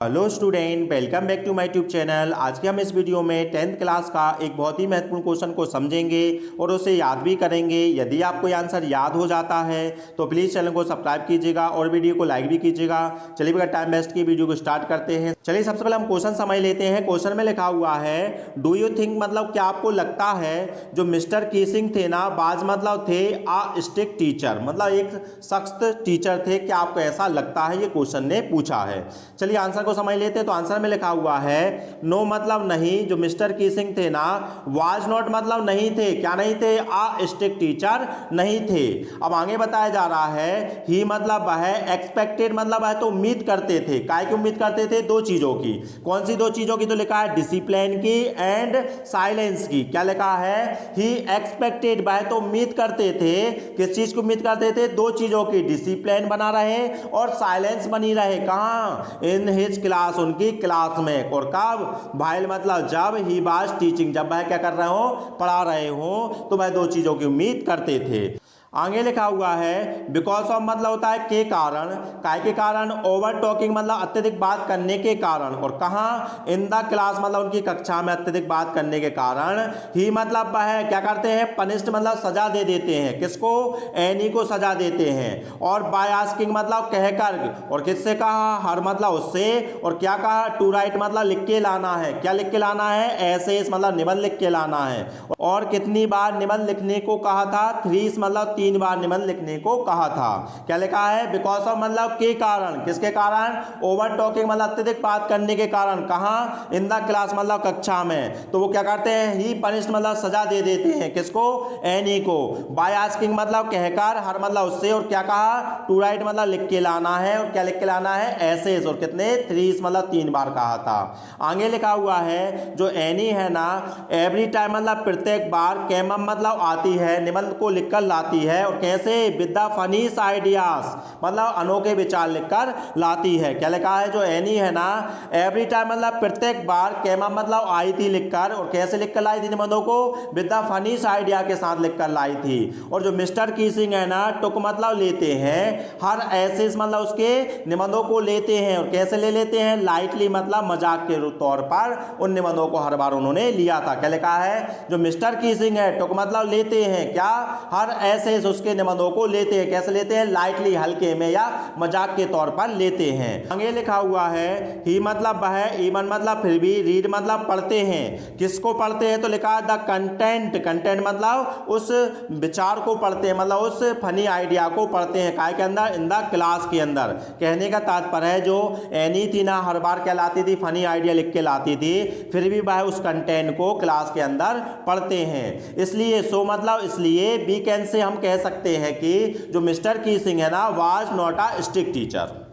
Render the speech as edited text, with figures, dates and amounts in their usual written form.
Hello student, welcome back to my tube channel. आज के हम इस वीडियो में 10th क्लास का एक बहुत ही महत्वपूर्ण क्वेश्चन को समझेंगे और उसे याद भी करेंगे। यदि आपको ये आंसर याद हो जाता है तो प्लीज़ चैनल को सब्सक्राइब कीजिएगा और वीडियो को लाइक भी कीजिएगा। चलिए बगैर टाइम वेस्ट की वीडियो को स्टार्ट करते हैं। चलिए सबसे पहले हम क्वेश्चन समझ लेते हैं। क्वेश्चन में लिखा हुआ है, डू यू थिंक मतलब क्या आपको लगता है जो मिस्टर कीसिंग थे ना, बाज मतलब थे आ स्ट्रिक्ट टीचर, मतलब एक सख्त टीचर थे। क्या आपको ऐसा लगता है? ये क्वेश्चन ने पूछा है। चलिए आंसर समझ लेते हैं। तो आंसर में लिखा हुआ है, नो मतलब नहीं, जो मिस्टर कीसिंग थे ना, वाज नॉट मतलब नहीं थे। क्या नहीं थे? आ स्ट्रिक्ट टीचर नहीं थे। अब आगे बताया जा रहा है, ही मतलब है, एक्सपेक्टेड मतलब है तो उम्मीद करते थे। काय की उम्मीद करते थे? दो चीजों की। कौन सी दो चीजों की? तो लिखा है डिसिप्लिन की एंड साइलेंस की। क्या लिखा है? ही एक्सपेक्टेड है तो उम्मीद करते थे। किस चीज की उम्मीद करते थे? दो चीजों की, डिसिप्लिन बना रहे और साइलेंस बनी रहे। कहां? इन हिज क्लास, उनकी क्लास में। और कब? भाई मतलब जब ही वाज टीचिंग, जब वह क्या कर रहे हो? पढ़ा रहे हो। तो वह दो चीजों की उम्मीद करते थे। आगे लिखा हुआ है, बिकॉज ऑफ मतलब होता है के कारण। काय के कारण? ओवर टॉकिंग मतलब अत्यधिक बात करने के कारण। और कहाँ? इन द क्लास मतलब उनकी कक्षा में अत्यधिक बात करने के कारण। ही मतलब है क्या करते हैं? पनिश्ड मतलब सजा दे देते हैं। किसको? एनी को सजा देते हैं। और बाय आस्किंग मतलब कहकर। और किससे कहा? हर मतलब उससे। और क्या कहा? टू राइट मतलब लिख के लाना है। क्या लिख के लाना है? ऐसे मतलब निबंध लिख के लाना है। और कितनी बार निबंध लिखने को कहा था? थ्रीस मतलब 3 बार निबंध लिखने को कहा था। क्या लिखा है? बिकॉज ऑफ मतलब के कारण। किसके कारण? ओवर टॉकिंग मतलब अत्यधिक बात करने के कारण। कहां? इन द क्लास मतलब कक्षा में। तो वो क्या करते हैं? ही पनिश्ड मतलब सजा दे देते हैं। किसको? एनी को। बाय आस्किंग मतलब कहकर, हर मतलब उससे। और क्या कहा? टू राइट मतलब लिख के लाना है। और क्या लिख के लाना है? एसेस। और कितने? 3 मतलब 3 बार कहा था। आगे लिखा हुआ है, जो एनी है ना, एवरी टाइम मतलब प्रत्येक बार, कैम मतलब आती है, निबंध को लिखकर लाती है। और कैसे? विद द फनीस आइडियाज मतलब अनोखे विचार लिखकर लाती है। क्या लिखा है? जो एनी है ना, एवरी टाइम मतलब प्रत्येक बार, कैम मतलब आई थी लिखकर। और कैसे लिखकर लाई थी निबंधों को? विद द फनीस आइडिया के साथ लिखकर लाई थी। और जो मिस्टर कीसिंग है ना, टुक मतलब लेते हैं, हर ऐसे मतलब उसके निबंधों को लेते हैं। और कैसे ले लेते हैं? लाइटली मतलब मजाक के तौर पर उन निबंधों को हर बार उन्होंने लिया था। क्या लिखा है? जो मिस्टर कीसिंग है, टुक मतलब लेते हैं। क्या? हर ऐसे उसके निबंधों को लेते हैं। कैसे लेते हैं? लाइटली, हल्के में या मजाक के तौर पर लेते हैं। आगे लिखा हुआ है, ही मतलब है, इवन मतलब फिर भी, रीड मतलब पढ़ते हैं। किसको पढ़ते हैं? तो लिखा है द कंटेंट। कंटेंट मतलब उस विचार को पढ़ते हैं, मतलब उस फनी आइडिया को पढ़ते हैं। काय के अंदर? इन द क्लास के अंदर। कहने का तात्पर्य है, जो एनी थी ना, हर बार क्या लाती थी? फनी आइडिया लिख के लाती थी। फिर भी वह उस कंटेंट को क्लास के अंदर पढ़ते हैं। इसलिए सो मतलब इसलिए, बी कैन से हम कह सकते हैं कि जो मिस्टर कीसिंग है ना, was not a strict teacher.